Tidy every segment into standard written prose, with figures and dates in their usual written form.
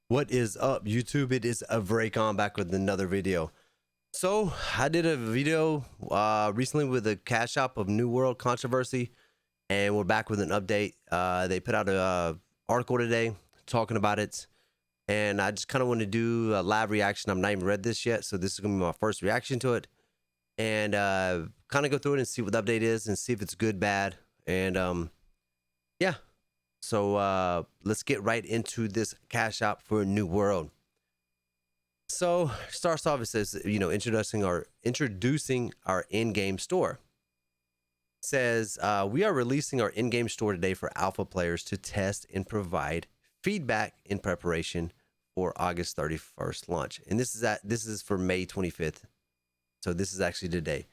What is up, YouTube? It is Avraycon back with another video. So I did a video recently with the Cash Shop of New World controversy, and we're back with an update. They put out a article today talking about it, and I just kind of want to do a live reaction. I've not even read this yet, so this is gonna be my first reaction to it, and kind of go through it and see what the update is and see if it's good, bad, and yeah. So let's get right into this Cash Shop for New World. So starts off, it says, introducing our in-game store. It says we are releasing our in-game store today for alpha players to test and provide feedback in preparation for August 31st launch. And this is for May 25th. So this is actually today.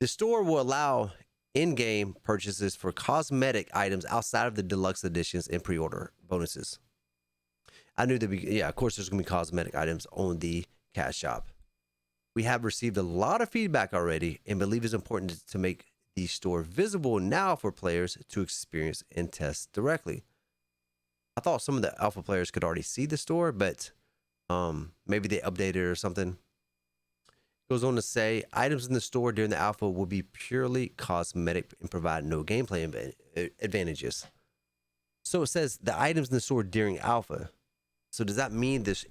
The store will allow in-game purchases for cosmetic items outside of the deluxe editions and pre-order bonuses. I knew of course there's gonna be cosmetic items on the Cash Shop. We have received a lot of feedback already and believe it's important to make the store visible now for players to experience and test directly. I thought some of the alpha players could already see the store, but maybe they updated it or something. Goes on to say items in the store during the alpha will be purely cosmetic and provide no gameplay advantages. So it says the items in the store during alpha. So does that mean this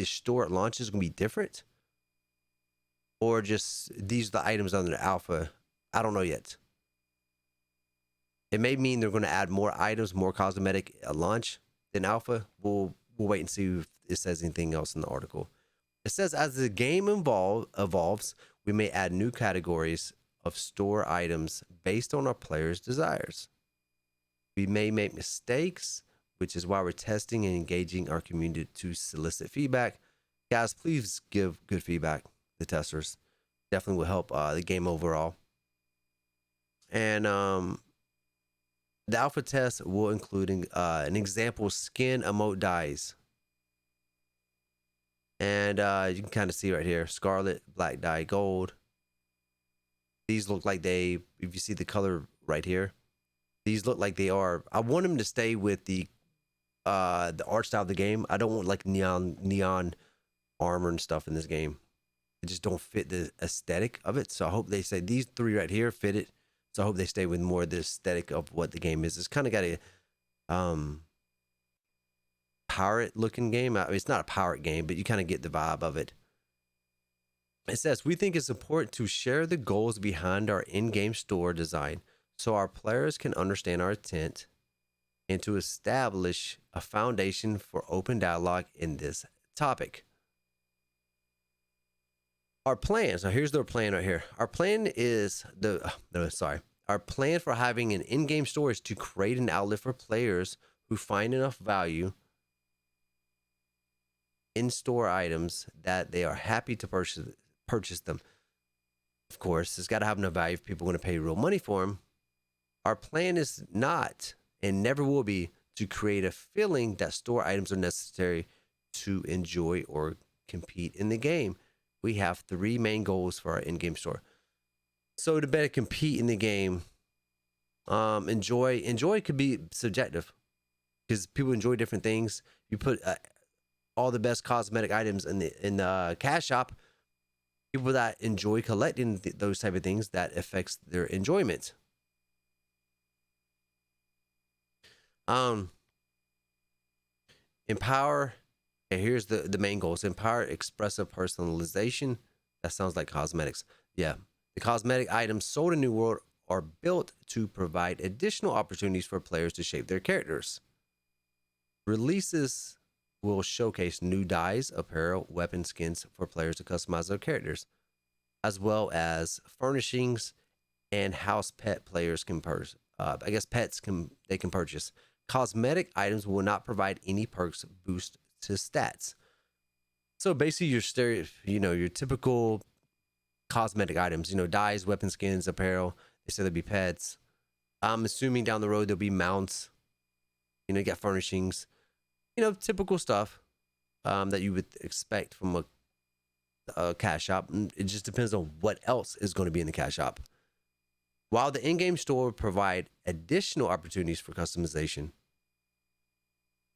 store at launch is going to be different, or just these are the items under the alpha? I don't know yet. It may mean they're going to add more items, more cosmetic at launch than alpha. We'll wait and see if it says anything else in the article. It says, as the game evolves, we may add new categories of store items based on our players' desires. We may make mistakes, which is why we're testing and engaging our community to solicit feedback. Guys, please give good feedback. The testers definitely will help the game overall. And the alpha test will include an example skin emote dies. And you can kind of see right here, scarlet, black dye, gold. These look like if you see the color right here, these look like they are. I want them to stay with the art style of the game. I don't want like neon armor and stuff in this game. It just don't fit the aesthetic of it. So I hope they say these three right here fit it. So I hope they stay with more of the aesthetic of what the game is. It's kind of got a pirate looking game. I mean, it's not a pirate game, but you kind of get the vibe of it. It says we think it's important to share the goals behind our in-game store design so our players can understand our intent and to establish a foundation for open dialogue in this topic. Our plan, so here's their plan right here. Our plan is our plan for having an in-game store is to create an outlet for players who find enough value in-store items that they are happy to purchase them. Of course, it's got to have enough value if people are going to pay real money for them. Our plan is not and never will be to create a feeling that store items are necessary to enjoy or compete in the game. We have three main goals for our in-game store. So to better compete in the game, enjoy could be subjective because people enjoy different things. You put all the best cosmetic items in the Cash Shop. People that enjoy collecting those type of things, that affects their enjoyment. Empower. Okay, here's the main goals. Empower expressive personalization. That sounds like cosmetics. Yeah, the cosmetic items sold in New World are built to provide additional opportunities for players to shape their characters. Releases will showcase new dyes, apparel, weapon skins for players to customize their characters, as well as furnishings and house pet players can purchase. I guess pets can purchase. Cosmetic items will not provide any perks boost to stats. So basically, your typical cosmetic items, dyes, weapon skins, apparel. They said there'd be pets. I'm assuming down the road there'll be mounts. You got furnishings. Typical stuff that you would expect from a Cash Shop. It just depends on what else is going to be in the Cash Shop. While the in-game store will provide additional opportunities for customization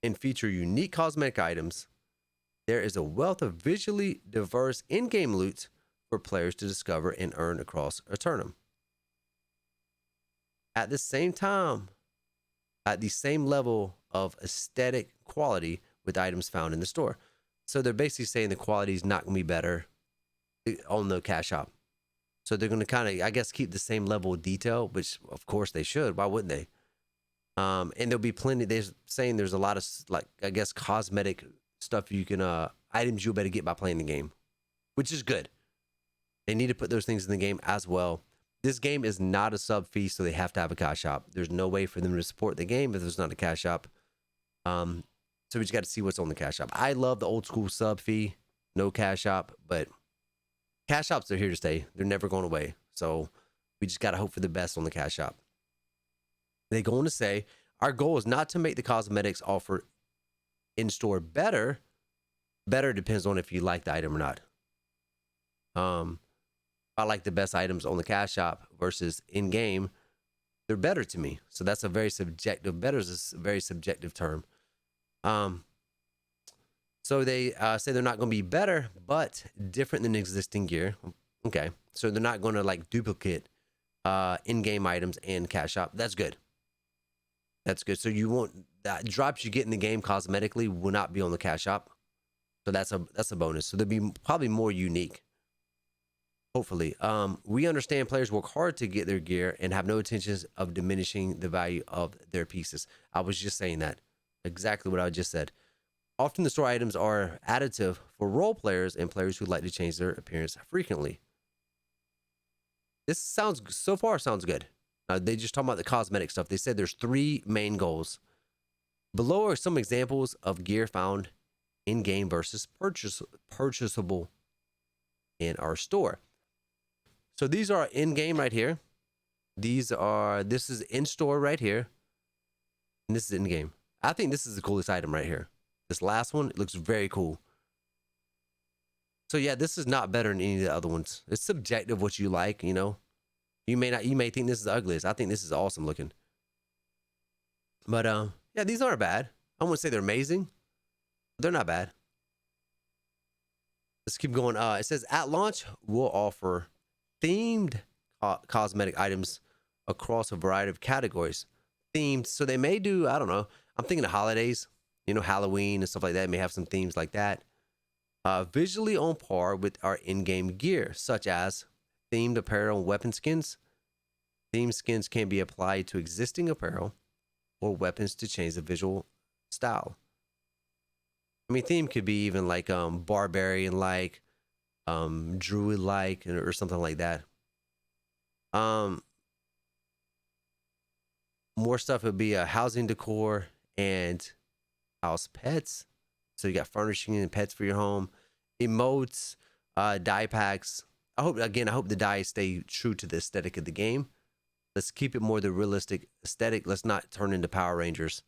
and feature unique cosmetic items, there is a wealth of visually diverse in-game loot for players to discover and earn across Eternum. At the same time, at the same level of aesthetic quality with items found in the store. So they're basically saying the quality is not going to be better on the cash shop. So they're going to kind of, I guess, keep the same level of detail, which of course they should. Why wouldn't they? And there'll be plenty. They're saying there's a lot of, like, I guess, cosmetic stuff you can, items you'll better get by playing the game, which is good. They need to put those things in the game as well. This game is not a sub fee, so they have to have a cash shop. There's no way for them to support the game if there's not a cash shop. So we just got to see what's on the cash shop. I love the old school sub fee, no cash shop, but cash shops are here to stay. They're never going away. So we just got to hope for the best on the cash shop. They go on to say, our goal is not to make the cosmetics offered in store better. Better depends on if you like the item or not. I like the best items on the cash shop versus in game. They're better to me. So that's a very subjective. Better is a very subjective term. So they say they're not going to be better, but different than existing gear. Okay, so they're not going to like duplicate in-game items and cash shop. That's good. That's good. So you won't, that drops you get in the game cosmetically will not be on the cash shop. So that's a bonus. So they'll be probably more unique. Hopefully. We understand players work hard to get their gear and have no intentions of diminishing the value of their pieces. I was just saying that. Exactly what I just said. Often the store items are additive for role players and players who like to change their appearance frequently. This sounds, so far sounds good. They just talking about the cosmetic stuff. They said there's 3 main goals. Below are some examples of gear found in-game versus purchasable in our store. So these are in-game right here. This is in-store right here. And this is in-game. I think this is the coolest item right here. This last one, it looks very cool. So yeah, this is not better than any of the other ones. It's subjective what you like, you know. You may think this is the ugliest. I think this is awesome looking. But yeah, these aren't bad. I wouldn't say they're amazing, but they're not bad. Let's keep going. It says at launch, we'll offer themed cosmetic items across a variety of categories. Themed, so they may do, I don't know. I'm thinking of holidays, you know, Halloween and stuff like that. May have some themes like that. Visually on par with our in-game gear, such as themed apparel and weapon skins. Themed skins can be applied to existing apparel or weapons to change the visual style. I mean, theme could be even like barbarian like, druid like, or something like that. More stuff would be a housing decor and house pets. So you got furnishing and pets for your home, emotes, dye packs. I hope the dyes stay true to the aesthetic of the game. Let's keep it more the realistic aesthetic. Let's not turn into Power Rangers.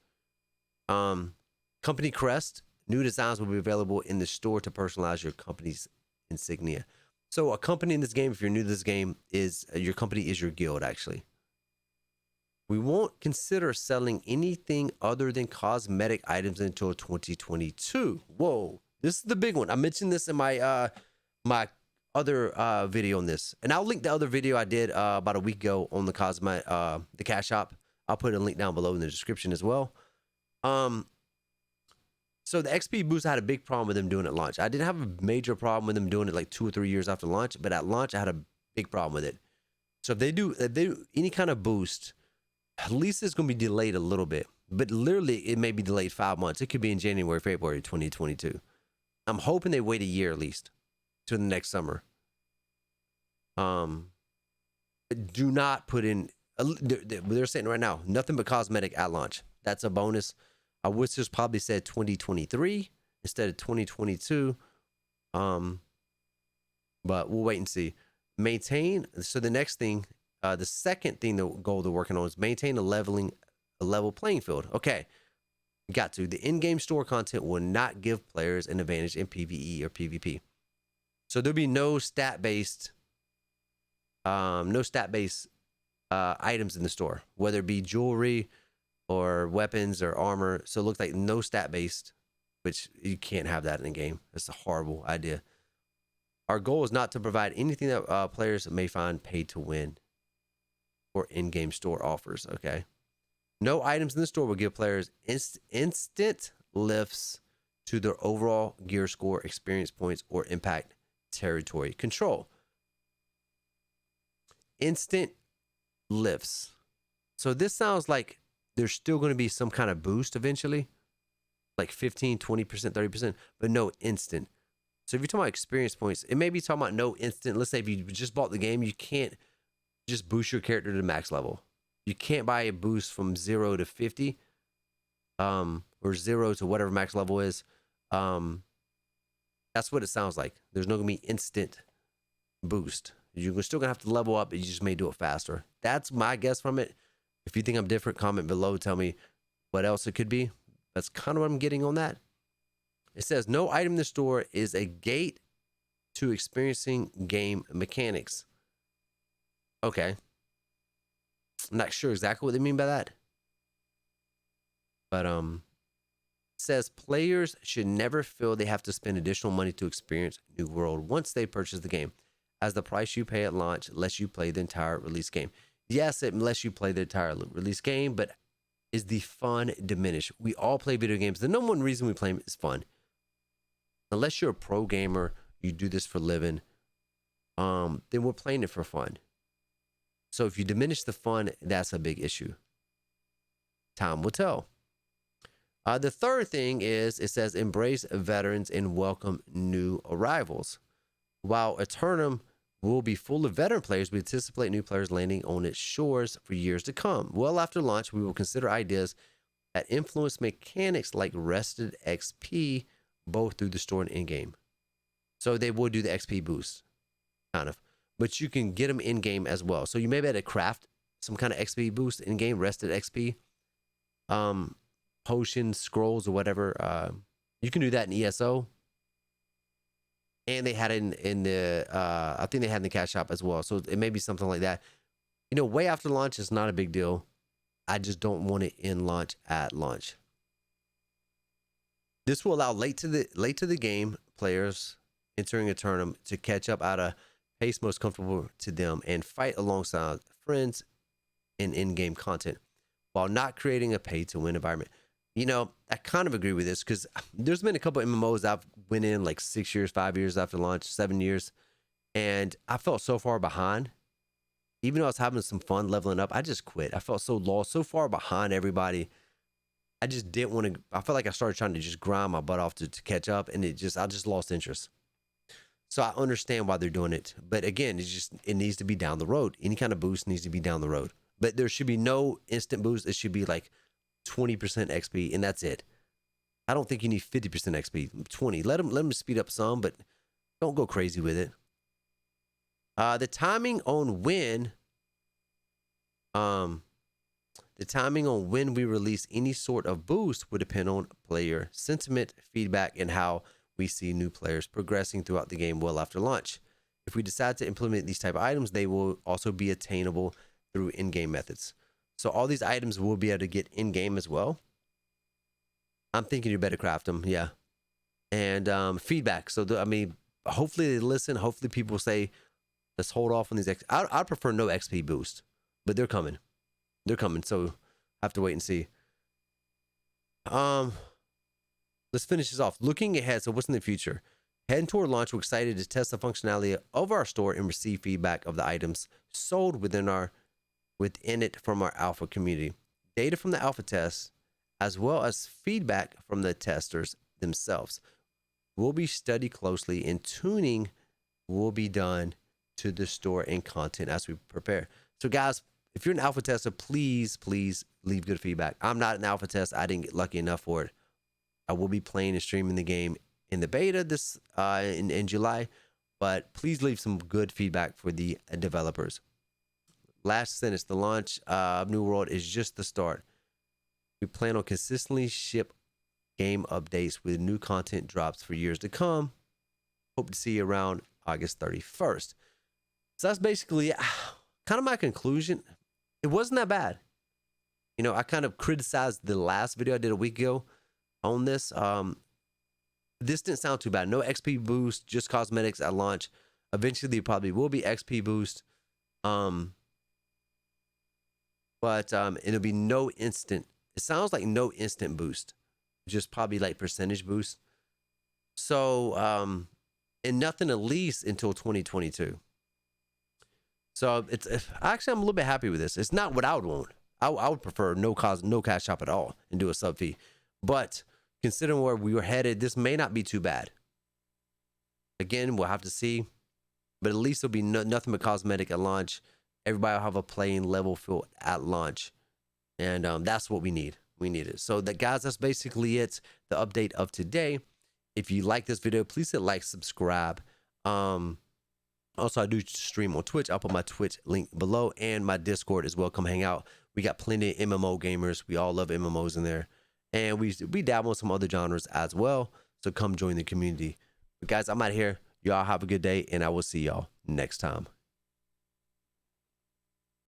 Company crest. New designs will be available in the store to personalize your company's insignia. So a company in this game, if you're new to this game, is your company is your guild, actually. We won't consider selling anything other than cosmetic items until 2022. Whoa, this is the big one. I mentioned this in my my other video on this, and I'll link the other video I did about a week ago on the the cash shop. I'll put a link down below in the description as well. So the XP boost, I had a big problem with them doing it at launch. I didn't have a major problem with them doing it like 2 or 3 years after launch, but at launch I had a big problem with it. So if they do any kind of boost, at least it's going to be delayed a little bit, but literally it may be delayed 5 months. It could be in January, February 2022. I'm hoping they wait a year at least to the next summer. Do not put in, they're saying right now, nothing but cosmetic at launch. That's a bonus. I wish this probably said 2023 instead of 2022. But we'll wait and see. Maintain. So the next thing, the second thing, the goal they're working on is maintain a level playing field. Okay. Got to. The in-game store content will not give players an advantage in PvE or PvP. So there'll be no stat-based items in the store, whether it be jewelry or weapons or armor. So it looks like no stat-based which you can't have that in a game. It's a horrible idea. Our goal is not to provide anything that players may find pay to win or in-game store offers. Okay. No items in the store will give players instant lifts to their overall gear score, experience points, or impact territory control. Instant lifts. So this sounds like there's still going to be some kind of boost eventually, like 15, 20%, 30%, but no instant. So if you're talking about experience points, it may be talking about no instant. Let's say if you just bought the game, you can't just boost your character to the max level. You can't buy a boost from 0 to 50, or 0 to whatever max level is. That's what it sounds like. There's not going to be instant boost. You're still going to have to level up, but you just may do it faster. That's my guess from it. If you think I'm different, comment below. Tell me what else it could be. That's kind of what I'm getting on that. It says, no item in the store is a gate to experiencing game mechanics. Okay. I'm not sure exactly what they mean by that. But it says players should never feel they have to spend additional money to experience New World once they purchase the game, as the price you pay at launch lets you play the entire release game. Yes, it lets you play the entire release game, but is the fun diminished? We all play video games. The number one reason we play them is fun. Unless you're a pro gamer, you do this for a living, then we're playing it for fun. So if you diminish the fun, that's a big issue. Time will tell. The third thing is, it says embrace veterans and welcome new arrivals. While Eternum will be full of veteran players, we anticipate new players landing on its shores for years to come. Well after launch, we will consider ideas that influence mechanics like rested XP, both through the store and in-game. So they will do the XP boost, kind of. But you can get them in-game as well. So you may be able to craft some kind of XP boost in-game, rested XP. Potions, scrolls, or whatever. You can do that in ESO. And they had it in the, I think they had in the cash shop as well. So it may be something like that. You know, way after launch is not a big deal. I just don't want it in launch at launch. This will allow late to the game players entering a tournament to catch up at a pace most comfortable to them and fight alongside friends in-game content while not creating a pay-to-win environment. You know, I kind of agree with this because there's been a couple of MMOs I've went in like 6 years, 5 years after launch, 7 years, and I felt so far behind. Even though I was having some fun leveling up, I just quit. I felt so lost, so far behind everybody. I just didn't want to. I felt like I started trying to just grind my butt off to catch up, and I just lost interest. So I understand why they're doing it, but again, it needs to be down the road. Any kind of boost needs to be down the road, but there should be no instant boost. It should be like 20% XP, and that's it. I don't think you need 50% XP. 20. Let them speed up some, but don't go crazy with it. The timing on when we release any sort of boost would depend on player sentiment, feedback, and how we see new players progressing throughout the game well after launch. If we decide to implement these type of items, they will also be attainable through in-game methods. So all these items will be able to get in-game as well. I'm thinking you better craft them, yeah. And feedback. So, hopefully they listen. Hopefully people say, let's hold off on these. I'd prefer no XP boost, but they're coming. They're coming, so I have to wait and see. Let's finish this off. Looking ahead, so what's in the future? Heading toward launch, we're excited to test the functionality of our store and receive feedback of the items sold within it from our alpha community. Data from the alpha test, as well as feedback from the testers themselves, will be studied closely, and tuning will be done to the store and content as we prepare. So guys, if you're an alpha tester, please leave good feedback. I'm not an alpha test. I didn't get lucky enough for it. I will be playing and streaming the game in the beta this in July, but please leave some good feedback for the developers. Last sentence, the launch of New World is just the start. We plan on consistently ship game updates with new content drops for years to come. Hope to see you around August 31st. So that's basically kind of my conclusion. It wasn't that bad. You know, I kind of criticized the last video I did a week ago on this. this didn't sound too bad. No XP boost, just cosmetics at launch. Eventually, there probably will be XP boost. But it'll be no instant. It sounds like no instant boost, just probably like percentage boost. So, and nothing at least until 2022. So it's actually I'm a little bit happy with this. It's not what I would want. I would prefer no cash shop at all and do a sub fee. But considering where we were headed, this may not be too bad. Again, we'll have to see. But at least it'll be nothing but cosmetic at launch. Everybody will have a playing level field at launch. And that's what we need. We need it. So guys, that's basically it. The update of today. If you like this video, please hit like, subscribe. Also, I do stream on Twitch. I'll put my Twitch link below and my Discord as well. Come hang out. We got plenty of MMO gamers. We all love MMOs in there. And we dabble in some other genres as well. So come join the community. But guys, I'm out of here. Y'all have a good day, and I will see y'all next time.